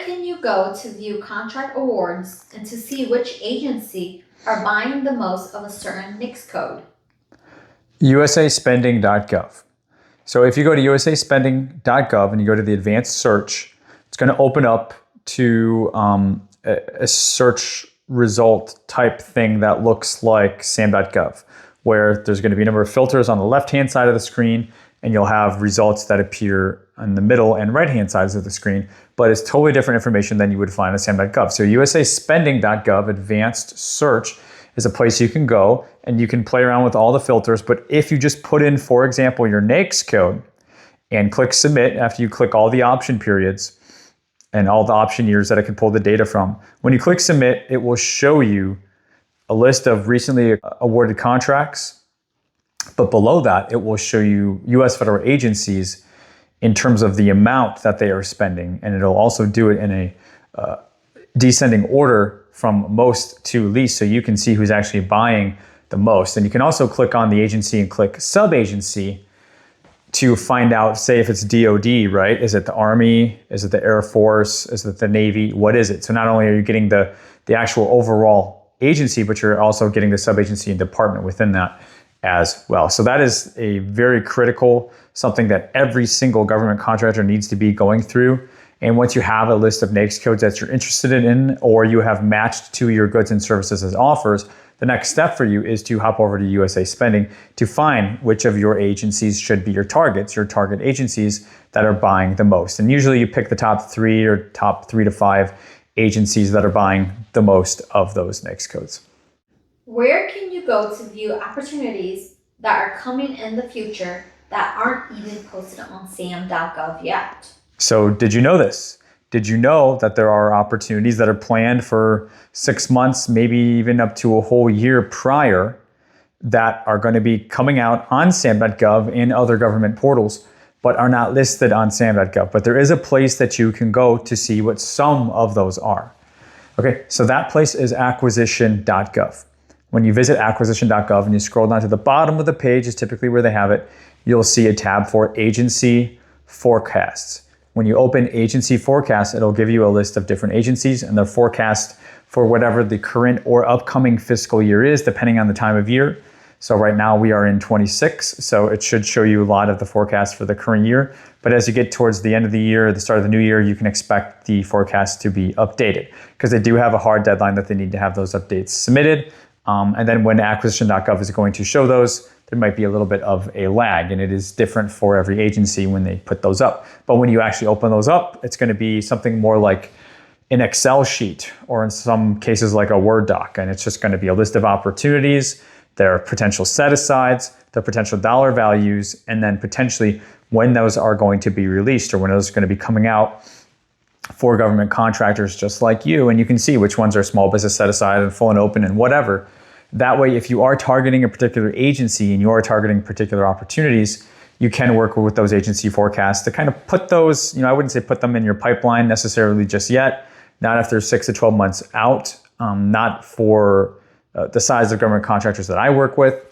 can you go to view contract awards and to see which agency are buying the most of a certain NICS code? usaspending.gov. So if you go to usaspending.gov and you go to the advanced search, it's going to open up to a search result type thing that looks like sam.gov, where there's going to be a number of filters on the left-hand side of the screen, and you'll have results that appear on the middle and right-hand sides of the screen, but it's totally different information than you would find on sam.gov. So usaspending.gov advanced search is a place you can go and you can play around with all the filters. But if you just put in, for example, your NAICS code and click submit after you click all the option periods and all the option years that I can pull the data from, when you click submit, it will show you a list of recently awarded contracts. But below that, it will show you U.S. federal agencies in terms of the amount that they are spending. And it'll also do it in a descending order from most to least, so you can see who's actually buying the most. And you can also click on the agency and click sub-agency to find out, say if it's DOD, right? Is it the Army? Is it the Air Force? Is it the Navy? What is it? So not only are you getting the actual overall agency, but you're also getting the sub-agency and department within that as well. So that is a very critical, something that every single government contractor needs to be going through. And once you have a list of NAICS codes that you're interested in, or you have matched to your goods and services as offers, the next step for you is to hop over to USA Spending to find which of your agencies should be your targets, your target agencies that are buying the most. And usually you pick the top 3 or top 3 to 5 agencies that are buying the most of those NAICS codes. Where can you go to view opportunities that are coming in the future that aren't even posted on sam.gov yet? So did you know this? Did you know that there are opportunities that are planned for 6 months, maybe even up to a whole year prior, that are going to be coming out on sam.gov and other government portals, but are not listed on sam.gov? But there is a place that you can go to see what some of those are. Okay, so that place is acquisition.gov. When you visit acquisition.gov and you scroll down to the bottom of the page, is typically where they have it, you'll see a tab for agency forecasts. When you open agency forecast, it'll give you a list of different agencies and their forecast for whatever the current or upcoming fiscal year is, depending on the time of year. So right now we are in 26, so it should show you a lot of the forecast for the current year. But as you get towards the end of the year, the start of the new year, you can expect the forecast to be updated because they do have a hard deadline that they need to have those updates submitted. And then when acquisition.gov is going to show those, there might be a little bit of a lag, and it is different for every agency when they put those up. But when you actually open those up, it's going to be something more like an Excel sheet, or in some cases like a Word doc. And it's just going to be a list of opportunities, their potential set-asides, their potential dollar values, and then potentially when those are going to be released or when those are going to be coming out for government contractors just like you. And you can see which ones are small business set-aside and full and open and whatever. That way, if you are targeting a particular agency and you are targeting particular opportunities, you can work with those agency forecasts to kind of put those, I wouldn't say put them in your pipeline necessarily just yet, not if they're 6 to 12 months out, not for the size of government contractors that I work with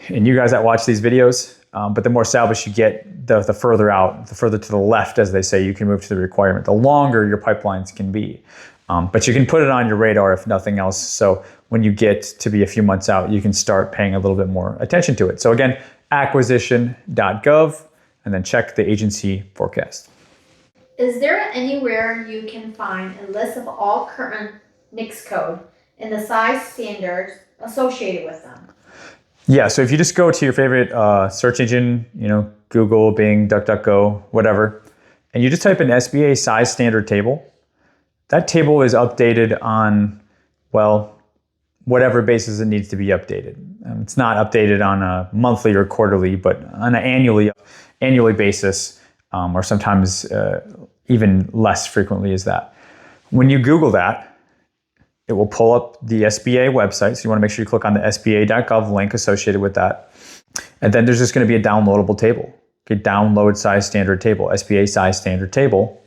and you guys that watch these videos. But the more established you get, the further out, the further to the left, as they say, you can move to the requirement, the longer your pipelines can be. But you can put it on your radar if nothing else. So when you get to be a few months out, you can start paying a little bit more attention to it. So again, acquisition.gov, and then check the agency forecast. Is there anywhere you can find a list of all current NICS code and the size standards associated with them? Yeah, so if you just go to your favorite search engine, Google, Bing, DuckDuckGo, whatever, and you just type in SBA size standard table, that table is updated on, whatever basis it needs to be updated. It's not updated on a monthly or quarterly, but on an annually basis, or sometimes even less frequently as that. When you Google that, it will pull up the SBA website. So you want to make sure you click on the SBA.gov link associated with that. And then there's just going to be a downloadable table. Okay, download size standard table, SBA size standard table.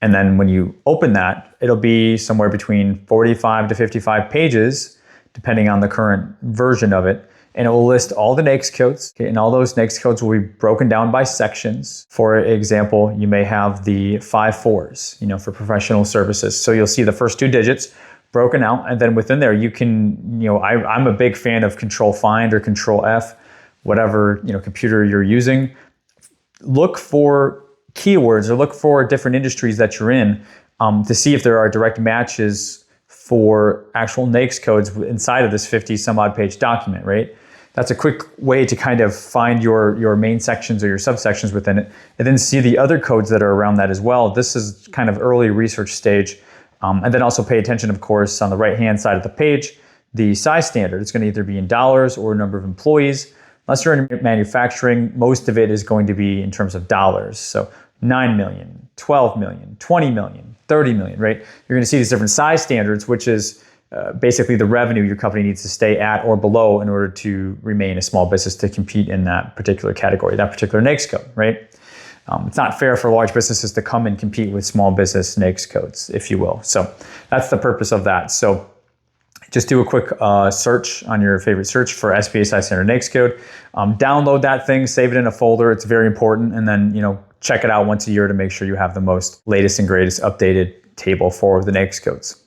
And then when you open that, it'll be somewhere between 45 to 55 pages, depending on the current version of it. and it will list all the NAICS codes. Okay, and all those NAICS codes will be broken down by sections. For example, you may have the 5 4s, for professional services. So you'll see the first 2 digits broken out, and then within there you can, I'm a big fan of Control Find or Control F, whatever computer you're using. Look for keywords or look for different industries that you're in to see if there are direct matches for actual NAICS codes inside of this 50 some odd page document, right? That's a quick way to kind of find your main sections or your subsections within it, and then see the other codes that are around that as well. This is kind of early research stage. And then also pay attention, of course, on the right-hand side of the page, the size standard. It's going to either be in dollars or number of employees. Unless you're in manufacturing, most of it is going to be in terms of dollars. So 9 million, 12 million, 20 million, 30 million, right? You're going to see these different size standards, which is basically the revenue your company needs to stay at or below in order to remain a small business to compete in that particular category, that particular NAICS code, right? It's not fair for large businesses to come and compete with small business NAICS codes, if you will. So that's the purpose of that. So just do a quick search on your favorite search for SBA size standard NAICS code. Download that thing, save it in a folder. It's very important. And then, check it out once a year to make sure you have the most latest and greatest updated table for the NAICS codes.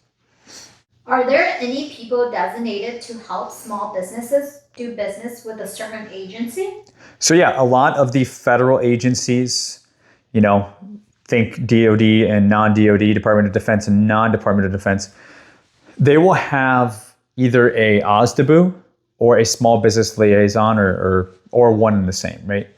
Are there any people designated to help small businesses do business with a certain agency? So yeah, a lot of the federal agencies, think DOD and non-DOD, Department of Defense and non-Department of Defense, they will have either a OSDBU or a small business liaison or one and the same, right?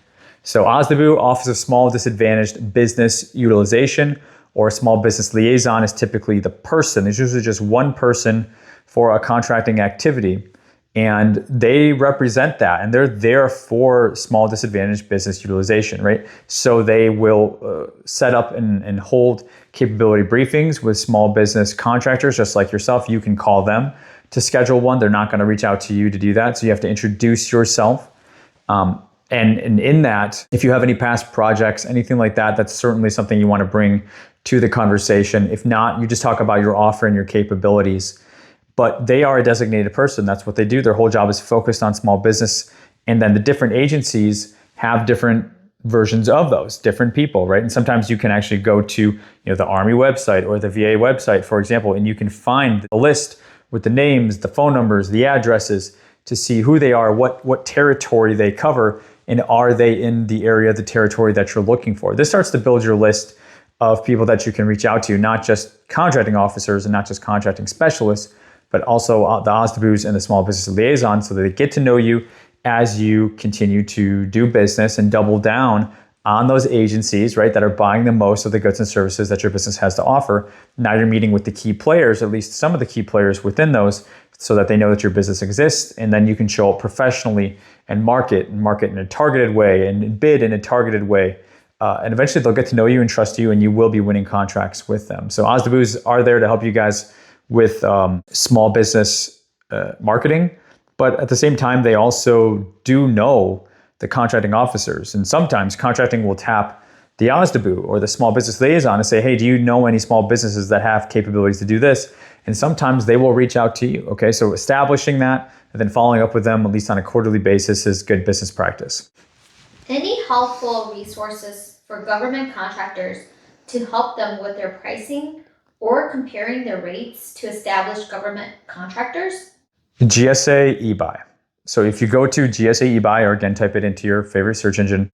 So OSDBU, Office of Small Disadvantaged Business Utilization, or a small business liaison is typically the person. There's usually just one person for a contracting activity, and they represent that, and they're there for small disadvantaged business utilization, right? So they will set up and hold capability briefings with small business contractors, just like yourself. You can call them to schedule one. They're not going to reach out to you to do that. So you have to introduce yourself. And in that, if you have any past projects, anything like that, that's certainly something you want to bring to the conversation. If not, you just talk about your offer and your capabilities. But they are a designated person. That's what they do. Their whole job is focused on small business. And then the different agencies have different versions of those, different people, right? And sometimes you can actually go to the Army website or the VA website, for example, and you can find a list with the names, the phone numbers, the addresses to see who they are, what territory they cover, and are they in the area of the territory that you're looking for. This starts to build your list of people that you can reach out to, not just contracting officers and not just contracting specialists, but also the OSDBUs and the small business liaisons, so that they get to know you as you continue to do business and double down on those agencies, right, that are buying the most of the goods and services that your business has to offer. Now you're meeting with the key players, at least some of the key players within those, so that they know that your business exists, and then you can show up professionally and market in a targeted way and bid in a targeted way. And eventually they'll get to know you and trust you, and you will be winning contracts with them. So OSDBUs are there to help you guys with small business marketing, but at the same time, they also do know the contracting officers. And sometimes contracting will tap the OSDBU or the small business liaison and say, hey, do you know any small businesses that have capabilities to do this? And sometimes they will reach out to you. Okay, so establishing that and then following up with them, at least on a quarterly basis, is good business practice. Any helpful resources for government contractors to help them with their pricing or comparing their rates to established government contractors? GSA eBuy. So if you go to GSA eBuy, or again, type it into your favorite search engine,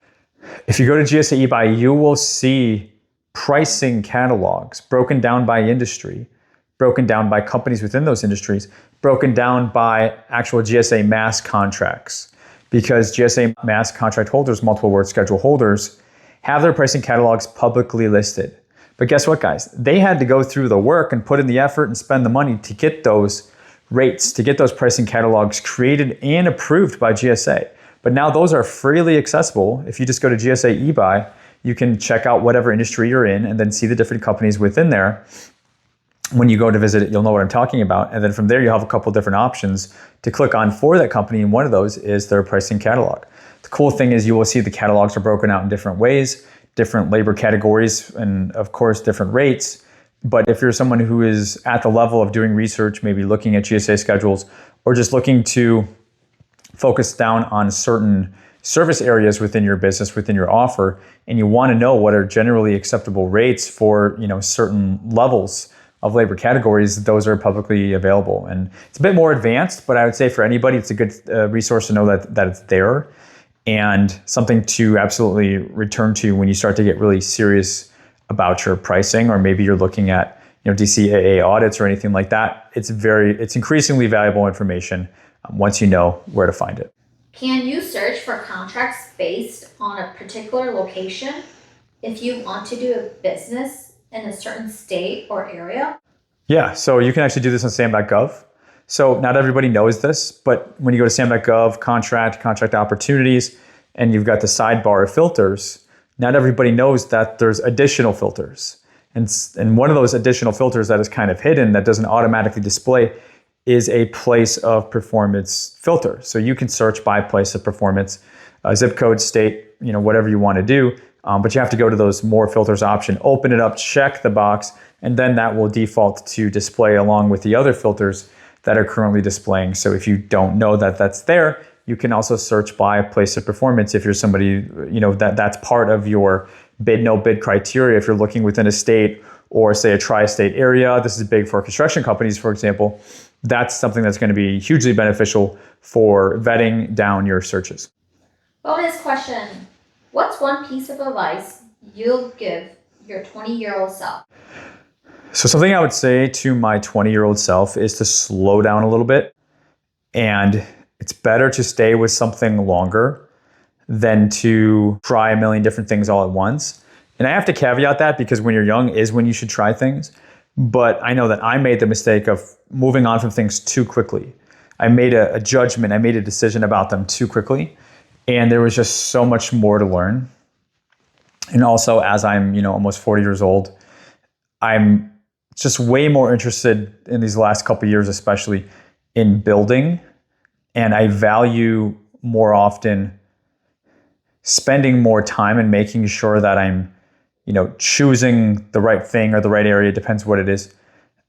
if you go to GSA eBuy, you will see pricing catalogs broken down by industry, broken down by companies within those industries, broken down by actual GSA mass contracts. Because GSA mass contract holders, multiple award schedule holders, have their pricing catalogs publicly listed. But guess what, guys? They had to go through the work and put in the effort and spend the money to get those rates, to get those pricing catalogs created and approved by GSA. But now those are freely accessible. If you just go to GSA eBuy, you can check out whatever industry you're in and then see the different companies within there. When you go to visit it, you'll know what I'm talking about. And then from there, you'll have a couple different options to click on for that company. And one of those is their pricing catalog. The cool thing is you will see the catalogs are broken out in different ways, different labor categories, and of course, different rates. But if you're someone who is at the level of doing research, maybe looking at GSA schedules, or just looking to focus down on certain service areas within your business, within your offer, and you want to know what are generally acceptable rates for, certain levels of labor categories, those are publicly available. And it's a bit more advanced, but I would say for anybody, it's a good resource to know that it's there, and something to absolutely return to when you start to get really serious about your pricing, or maybe you're looking at DCAA audits or anything like that. It's increasingly valuable information once you know where to find it. Can you search for contracts based on a particular location if you want to do a business in a certain state or area? Yeah, so you can actually do this on sam.gov. So not everybody knows this, but when you go to sam.gov, contract opportunities, and you've got the sidebar of filters, not everybody knows that there's additional filters. And one of those additional filters that is kind of hidden, that doesn't automatically display, is a place of performance filter. So you can search by place of performance, zip code, state, whatever you want to do. But you have to go to those more filters option, open it up, check the box, and then that will default to display along with the other filters that are currently displaying. So if you don't know that that's there, you can also search by place of performance if you're somebody, that's part of your bid, no bid criteria. If you're looking within a state or say a tri-state area, this is big for construction companies, for example, that's something that's going to be hugely beneficial for vetting down your searches. Bonus question. What's one piece of advice you'll give your 20-year-old self? So something I would say to my 20-year-old self is to slow down a little bit. And it's better to stay with something longer than to try a million different things all at once. And I have to caveat that because when you're young is when you should try things. But I know that I made the mistake of moving on from things too quickly. I made a judgment, I made a decision about them too quickly. And there was just so much more to learn. And also, as I'm, almost 40 years old, I'm just way more interested in these last couple of years, especially in building. And I value more often spending more time and making sure that I'm, choosing the right thing or the right area, depends what it is,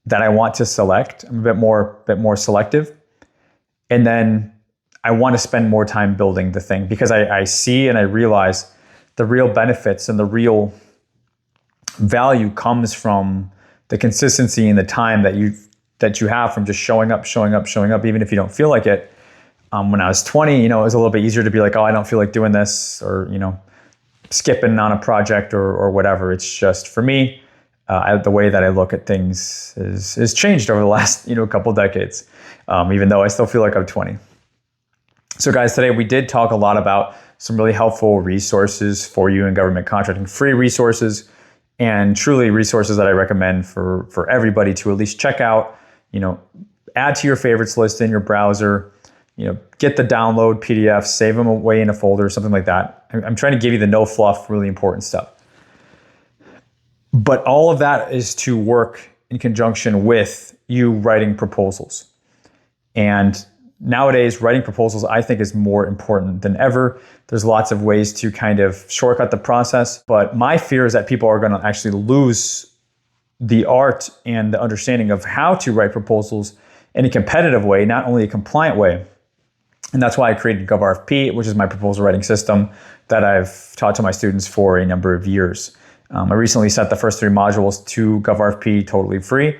that I want to select. I'm a bit more selective. And then I want to spend more time building the thing because I see and I realize the real benefits and the real value comes from the consistency and the time that you have from just showing up, even if you don't feel like it. When I was 20, it was a little bit easier to be like, oh, I don't feel like doing this, or, skipping on a project or whatever. It's just for me, the way that I look at things is changed over the last, couple decades, even though I still feel like I'm 20. So guys, today we did talk a lot about some really helpful resources for you in government contracting, free resources, and truly resources that I recommend for everybody to at least check out, add to your favorites list in your browser, get the download PDFs, save them away in a folder, something like that. I'm trying to give you the no fluff, really important stuff. But all of that is to work in conjunction with you writing proposals. And nowadays, writing proposals, I think, is more important than ever. There's lots of ways to kind of shortcut the process. But my fear is that people are going to actually lose the art and the understanding of how to write proposals in a competitive way, not only a compliant way. And that's why I created GovRFP, which is my proposal writing system that I've taught to my students for a number of years. I recently sent the first 3 modules to GovRFP totally free.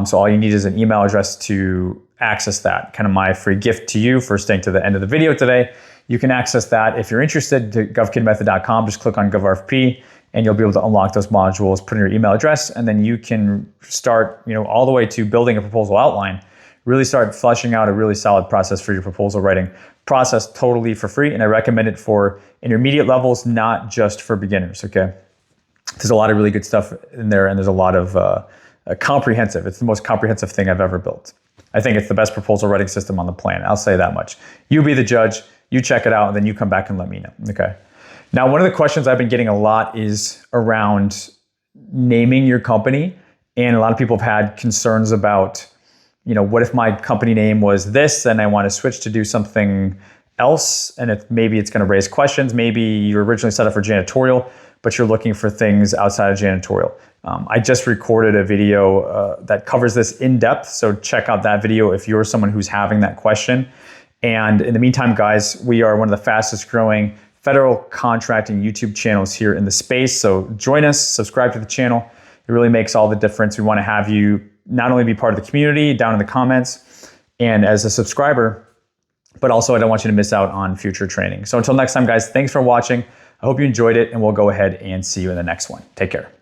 So all you need is an email address to access that. Kind of my free gift to you for staying to the end of the video today. You can access that if you're interested to GovKidMethod.com. Just click on GovRFP and you'll be able to unlock those modules, put in your email address, and then you can start, all the way to building a proposal outline. Really start fleshing out a really solid process for your proposal writing process totally for free. And I recommend it for intermediate levels, not just for beginners, okay? There's a lot of really good stuff in there, and there's a lot of comprehensive. It's the most comprehensive thing I've ever built. I think it's the best proposal writing system on the planet. I'll say that much. You be the judge, you check it out, and then you come back and let me know, okay? Now, one of the questions I've been getting a lot is around naming your company. And a lot of people have had concerns about, what if my company name was this and I want to switch to do something else? And maybe it's going to raise questions. Maybe you originally set up for janitorial, but you're looking for things outside of janitorial. I just recorded a video that covers this in depth. So check out that video if you're someone who's having that question. And in the meantime, guys, we are one of the fastest growing federal contracting YouTube channels here in the space. So join us, subscribe to the channel. It really makes all the difference. We want to have you not only be part of the community down in the comments and as a subscriber, but also I don't want you to miss out on future training. So until next time, guys, thanks for watching. I hope you enjoyed it, and we'll go ahead and see you in the next one. Take care.